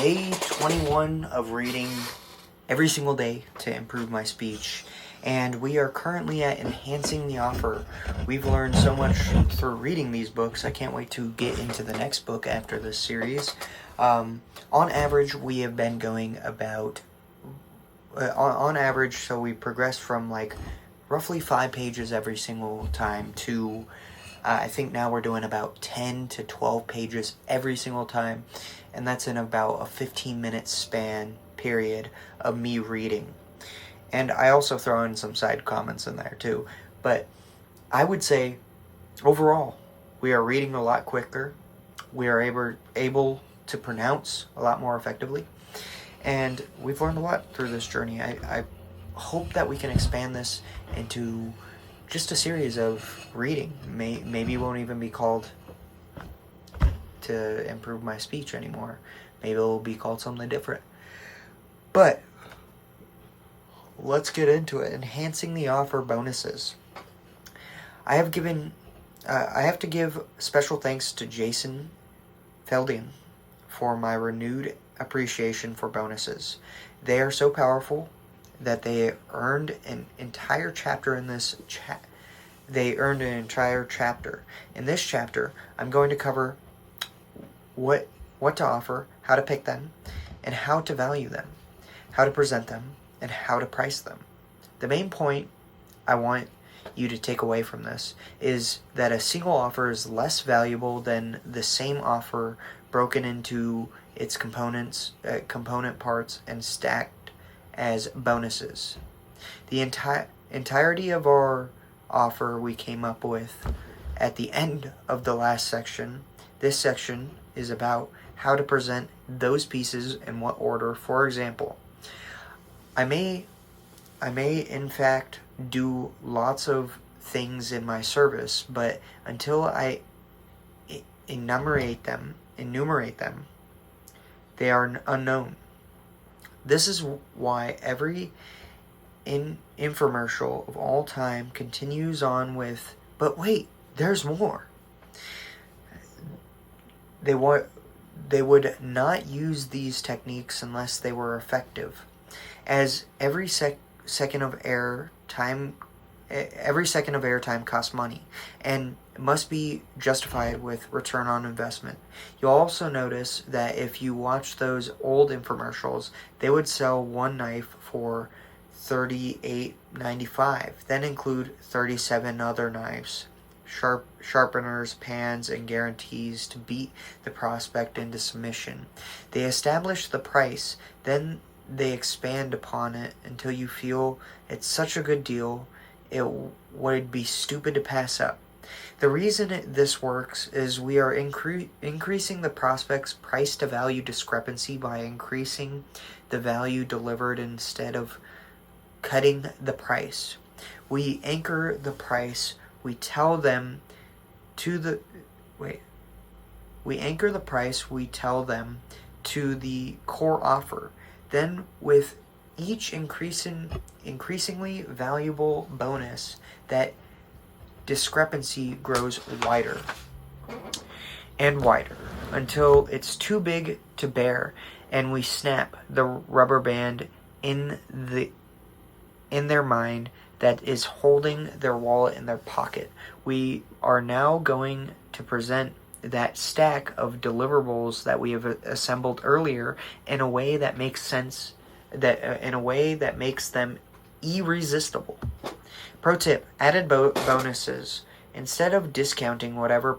day 21 of reading every single day to improve my speech, and we are currently at enhancing the offer. We've learned so much through reading these books. I can't wait to get into the next book after this series. On average, we have been going about on average, so we progressed from like roughly 5 pages every single time to I think now we're doing about 10 to 12 pages every single time, and that's in about a 15-minute span period of me reading. And I also throw in some side comments in there too. But I would say overall, we are reading a lot quicker. We are able to pronounce a lot more effectively. And we've learned a lot through this journey. I hope that we can expand this into just a series of reading. Maybe it won't even be called to improve my speech anymore. Maybe it'll be called something different. But let's get into it. Enhancing the offer bonuses. I have to give special thanks to Jason Feldian for my renewed appreciation for bonuses. They are so powerful that they earned an entire chapter in this They earned an entire chapter. In this chapter, I'm going to cover what to offer, how to pick them, and how to value them, how to present them, and how to price them. The main point I want you to take away from this is that a single offer is less valuable than the same offer broken into its component parts and stacked as bonuses. The entirety of our offer we came up with at the end of the last section. This section is about how to present those pieces in what order. For example, I may in fact do lots of things in my service, but until I enumerate them, they are unknown. This is why every infomercial of all time continues on with, but wait, there's more. They would not use these techniques unless they were effective, as every second of airtime costs money and must be justified with return on investment. You'll also notice that if you watch those old infomercials, they would sell one knife for $38.95, then include 37 other knives, sharpeners, pans, and guarantees to beat the prospect into submission. They establish the price, then they expand upon it until you feel it's such a good deal it would be stupid to pass up. The reason this works is we are increasing the prospect's price to value discrepancy by increasing the value delivered instead of cutting the price. We anchor the price. We tell them to the core offer. Then with each increasingly valuable bonus, that discrepancy grows wider and wider until it's too big to bear, and we snap the rubber band in their mind that is holding their wallet in their pocket. We are now going to present that stack of deliverables that we have assembled earlier in a way that makes sense, in a way that makes them irresistible. Pro tip: added bonuses. Instead of discounting whenever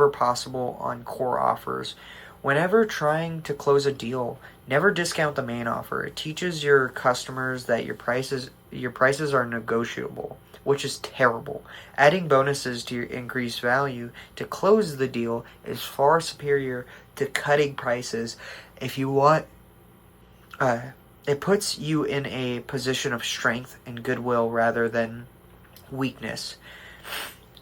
possible on core offers, whenever trying to close a deal, never discount the main offer. It teaches your customers that your prices are negotiable, which is terrible. Adding bonuses to your increased value to close the deal is far superior to cutting prices. If you want, it puts you in a position of strength and goodwill rather than weakness.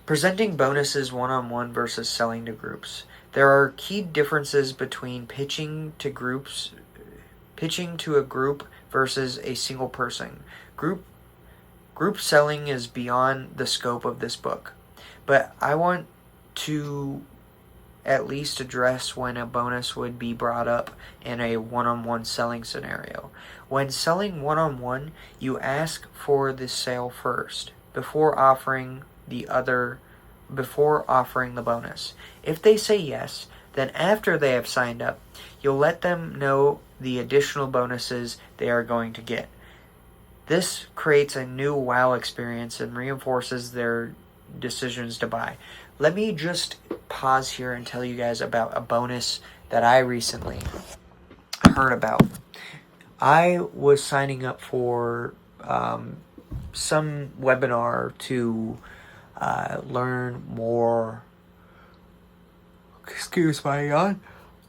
Presenting bonuses one-on-one versus selling to groups. There are key differences between pitching to a group versus a single person. Group selling is beyond the scope of this book, but I want to at least address when a bonus would be brought up in a one-on-one selling scenario. When selling one-on-one, you ask for the sale first before offering the bonus. If they say yes, then after they have signed up, you'll let them know the additional bonuses they are going to get. This creates a new wow experience and reinforces their decisions to buy. Let me just pause here and tell you guys about a bonus that I recently heard about. I was signing up for some webinar to learn more. Excuse my yawn.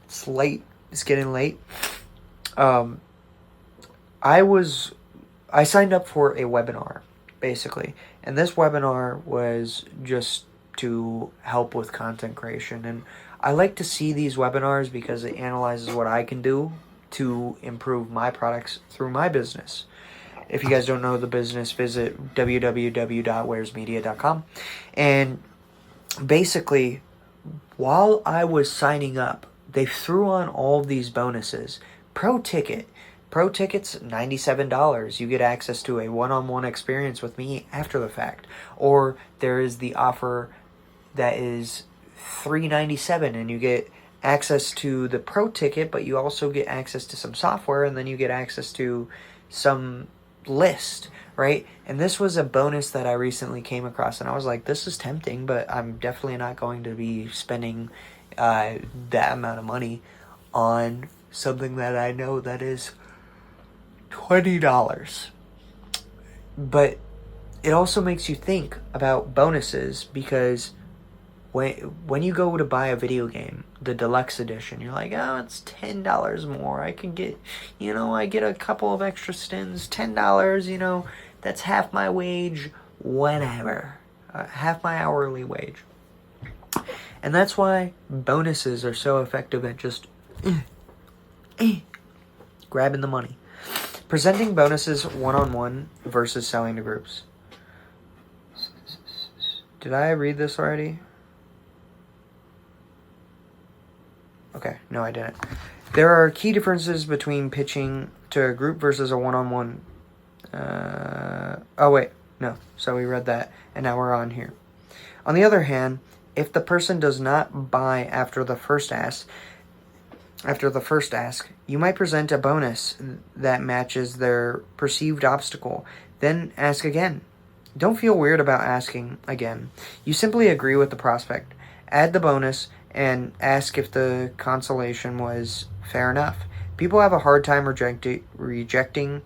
It's late. It's getting late. I signed up for a webinar, basically. And this webinar was just to help with content creation. And I like to see these webinars because it analyzes what I can do to improve my products through my business. If you guys don't know the business, visit www.waresmedia.com. And basically, while I was signing up, they threw on all of these bonuses. Pro ticket's $97. You get access to a one-on-one experience with me after the fact. Or there is the offer that is $397, and you get access to the pro ticket, but you also get access to some software, and then you get access to some list, right? And this was a bonus that I recently came across, and I was like, this is tempting, but I'm definitely not going to be spending that amount of money on something that I know that is $20. But it also makes you think about bonuses, because when you go to buy a video game, the deluxe edition, you're like, oh, it's $10 more. I can get, I get a couple of extra stins, $10, that's half my wage, whatever. Half my hourly wage. And that's why bonuses are so effective at just grabbing the money. Presenting bonuses one-on-one versus selling to groups. Did I read this already? Okay, no, I didn't. There are key differences between pitching to a group versus a one-on-one. So we read that, and now we're on here. On the other hand, if the person does not buy after the first ask, you might present a bonus that matches their perceived obstacle. Then ask again. Don't feel weird about asking again. You simply agree with the prospect. Add the bonus and ask if the consolation was fair enough. People have a hard time rejecting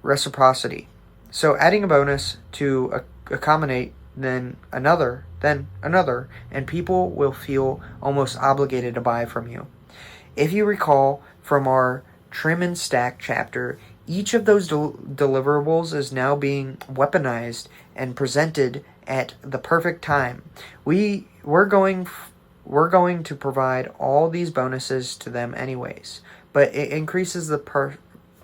reciprocity. So adding a bonus to accommodate then another, and people will feel almost obligated to buy from you. If you recall from our Trim and Stack chapter, each of those deliverables is now being weaponized and presented at the perfect time. We're going to provide all these bonuses to them anyways, but it increases the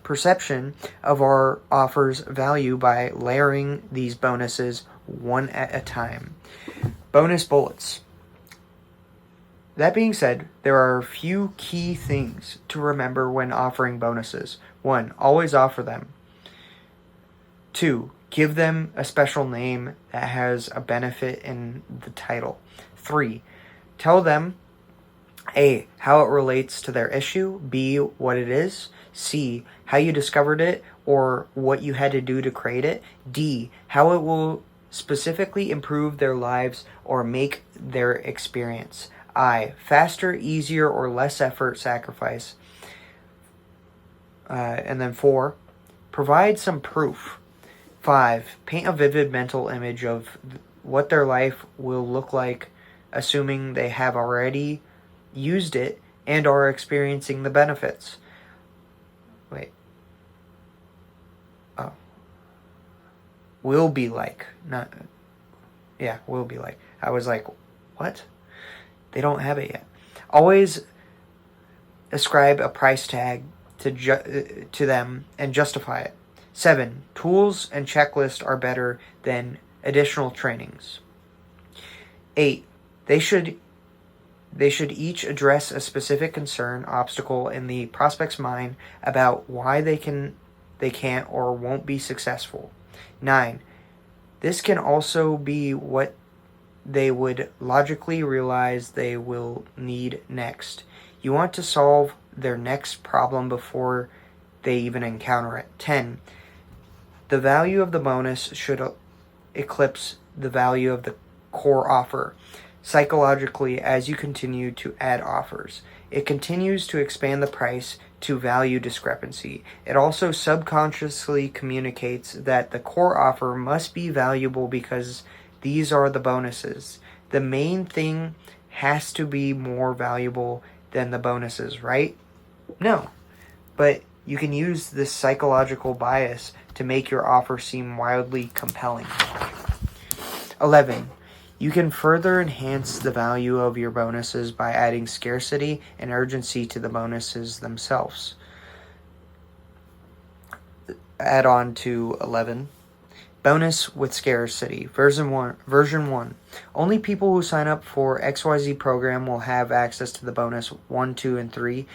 perception of our offer's value by layering these bonuses one at a time. Bonus bullets. That being said, there are a few key things to remember when offering bonuses. 1. Always offer them. 2. Give them a special name that has a benefit in the title. 3. Tell them A. How it relates to their issue. B. What it is. C. How you discovered it or what you had to do to create it. D. How it will specifically improve their lives or make their experience. I. Faster, easier, or less effort sacrifice. And then 4. Provide some proof. 5. Paint a vivid mental image of what their life will look like, assuming they have already used it and are experiencing the benefits. Will be like. Will be like. I was like, what? They don't have it yet. Always ascribe a price tag to them and justify it. 7. Tools and checklists are better than additional trainings. 8. They should They should each address a specific concern, obstacle in the prospect's mind about why they can't or won't be successful. 9. This can also be what they would logically realize they will need next. You want to solve their next problem before they even encounter it. 10. The value of the bonus should eclipse the value of the core offer. Psychologically, as you continue to add offers, it continues to expand the price to value discrepancy. It also subconsciously communicates that the core offer must be valuable because these are the bonuses. The main thing has to be more valuable than the bonuses, right? No. But you can use this psychological bias to make your offer seem wildly compelling. 11. You can further enhance the value of your bonuses by adding scarcity and urgency to the bonuses themselves. Add on to 11. Bonus with scarcity. Version 1. Only people who sign up for XYZ program will have access to the bonus 1, 2, and 3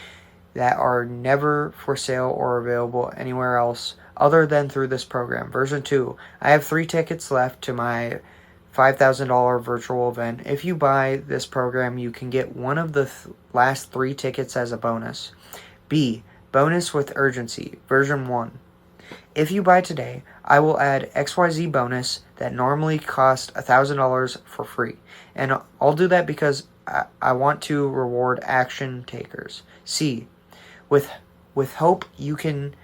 that are never for sale or available anywhere else other than through this program. Version 2. I have 3 tickets left to my $5,000 virtual event. If you buy this program, you can get one of the last 3 tickets as a bonus. B. Bonus with urgency. Version 1. If you buy today, I will add XYZ bonus that normally costs $1,000 for free. And I'll do that because I want to reward action takers. C. With hope you can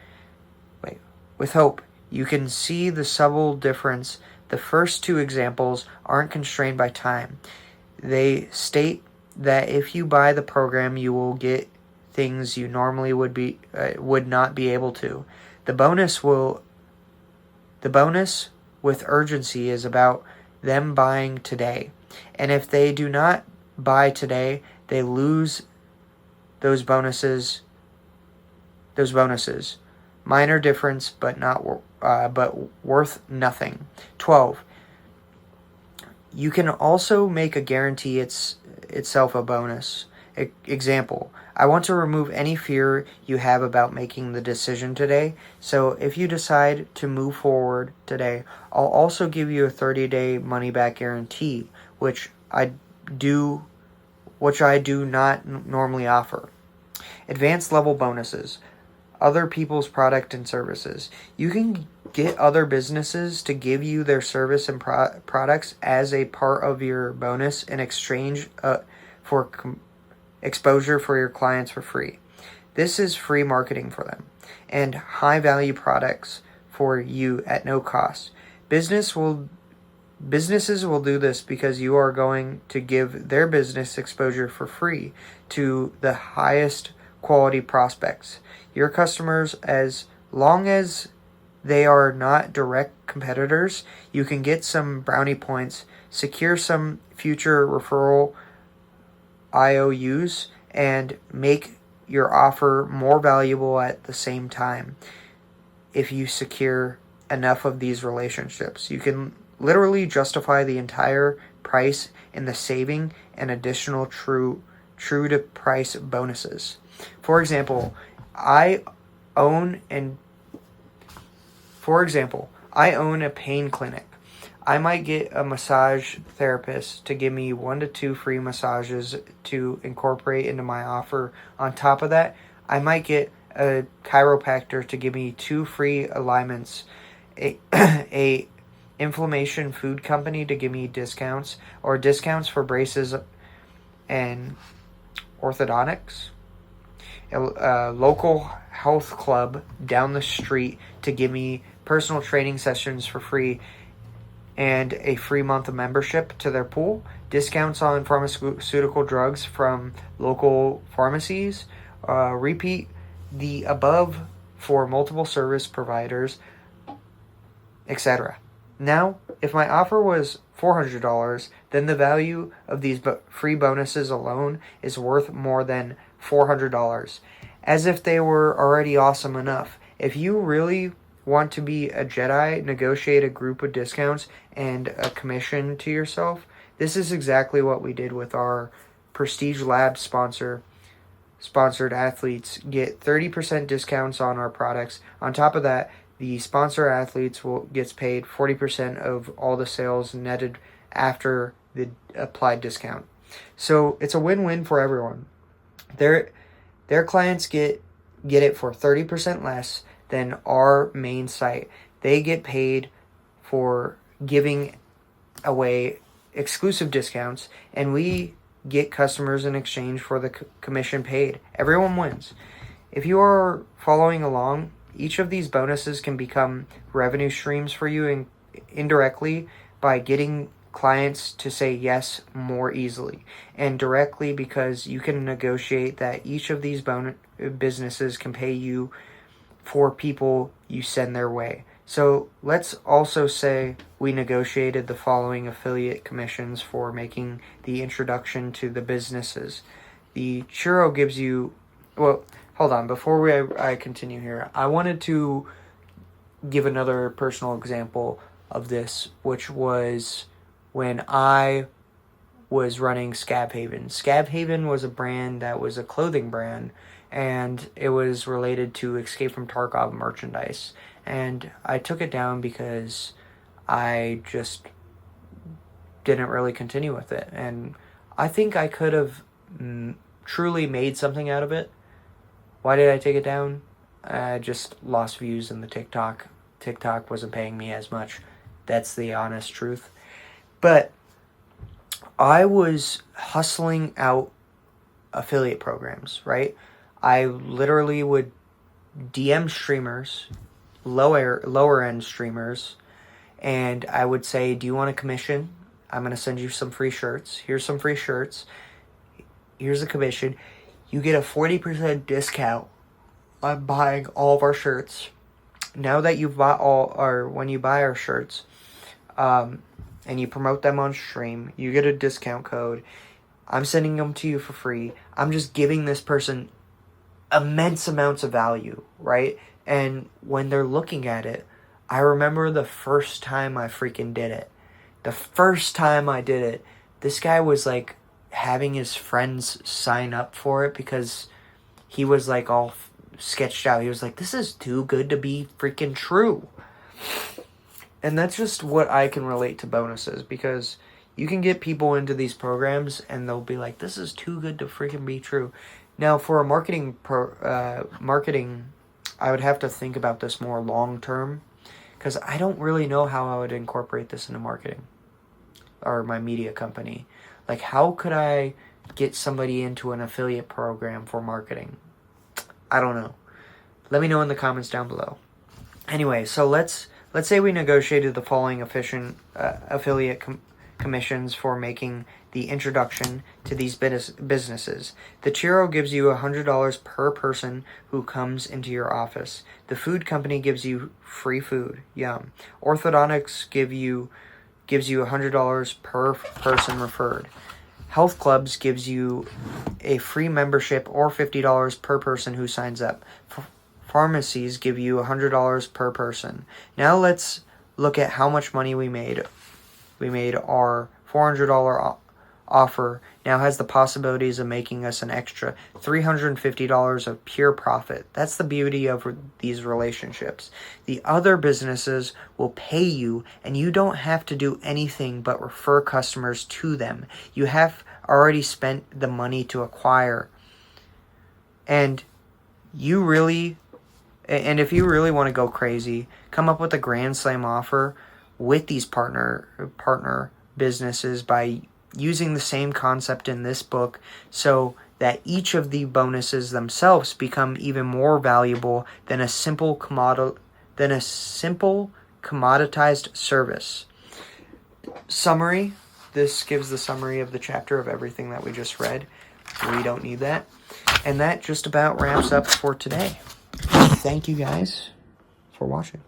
see the subtle difference. The first 2 examples aren't constrained by time. They state that if you buy the program, you will get things you normally would not be able to. The bonus with urgency is about them buying today. And if they do not buy today, they lose those bonuses. Minor difference, but worth nothing. 12. You can also make a guarantee itself a bonus. Example, I want to remove any fear you have about making the decision today. So if you decide to move forward today, I'll also give you a 30-day money-back guarantee, which I do not normally offer. Advanced level bonuses. Other people's product and services. You can get other businesses to give you their service and products as a part of your bonus in exchange for exposure for your clients for free. This is free marketing for them and high value products for you at no cost. Businesses will do this because you are going to give their business exposure for free to the highest quality prospects. Your customers, as long as they are not direct competitors, you can get some brownie points, secure some future referral IOUs, and make your offer more valuable at the same time. If you secure enough of these relationships, you can literally justify the entire price in the saving and additional true to price bonuses. For example, I own a pain clinic. I might get a massage therapist to give me 1 to 2 free massages to incorporate into my offer. On top of that, I might get a chiropractor to give me 2 free alignments, a inflammation food company to give me discounts, or discounts for braces and orthodontics, a local health club down the street to give me personal training sessions for free, and a free month of membership to their pool, discounts on pharmaceutical drugs from local pharmacies, repeat the above for multiple service providers, etc. Now, if my offer was $400, then the value of these free bonuses alone is worth more than $400, as if they were already awesome enough. If you really want to be a Jedi, negotiate a group of discounts and a commission to yourself. This is exactly what we did with our Prestige Labs sponsored athletes get 30% discounts on our products. On top of that, the sponsor athletes gets paid 40% of all the sales netted after the applied discount. So it's a win-win for everyone. Their clients get it for 30% less than our main site. They get paid for giving away exclusive discounts, and we get customers in exchange for the commission paid. Everyone wins. If you are following along, each of these bonuses can become revenue streams for you indirectly by getting clients to say yes more easily, and directly because you can negotiate that each of these businesses can pay you for people you send their way. So let's also say we negotiated the following affiliate commissions for making the introduction to the businesses. The Churro gives you, well, hold on, before I continue here, I wanted to give another personal example of this, which was when I was running Scab Haven. Scab Haven was a brand that was a clothing brand, and it was related to Escape from Tarkov merchandise. And I took it down because I just didn't really continue with it. And I think I could have truly made something out of it. Why did I take it down? I just lost views in the TikTok. TikTok wasn't paying me as much. That's the honest truth. But I was hustling out affiliate programs, right? I literally would DM streamers, lower end streamers, and I would say, do you want a commission? I'm going to send you some free shirts. Here's some free shirts. Here's a commission. You get a 40% discount on buying all of our shirts. Now that you've bought when you buy our shirts, and you promote them on stream, you get a discount code. I'm sending them to you for free. I'm just giving this person immense amounts of value, right? And when they're looking at it, I remember the first time I freaking did it. The first time I did it, this guy was like having his friends sign up for it because he was like all sketched out. He was like, this is too good to be freaking true. And that's just what I can relate to bonuses, because you can get people into these programs and they'll be like, this is too good to freaking be true. Now, for a marketing, I would have to think about this more long term, because I don't really know how I would incorporate this into marketing or my media company. Like, how could I get somebody into an affiliate program for marketing? I don't know. Let me know in the comments down below. Anyway, so let's say we negotiated the following affiliate commissions for making the introduction to these businesses. The Churro gives you $100 per person who comes into your office. The food company gives you free food. Yum. Orthodontics gives you $100 per person referred. Health clubs gives you a free membership or $50 per person who signs up. Pharmacies give you $100 per person. Now let's look at how much money we made. We made our $400 offer now has the possibilities of making us an extra $350 of pure profit. That's the beauty of these relationships. The other businesses will pay you, and you don't have to do anything but refer customers to them. You have already spent the money to acquire. And if you really want to go crazy, come up with a Grand Slam offer with these partner businesses by using the same concept in this book, so that each of the bonuses themselves become even more valuable than a simple commoditized service. Summary. This gives the summary of the chapter of everything that we just read. We don't need that. And that just about wraps up for today. Thank you guys for watching.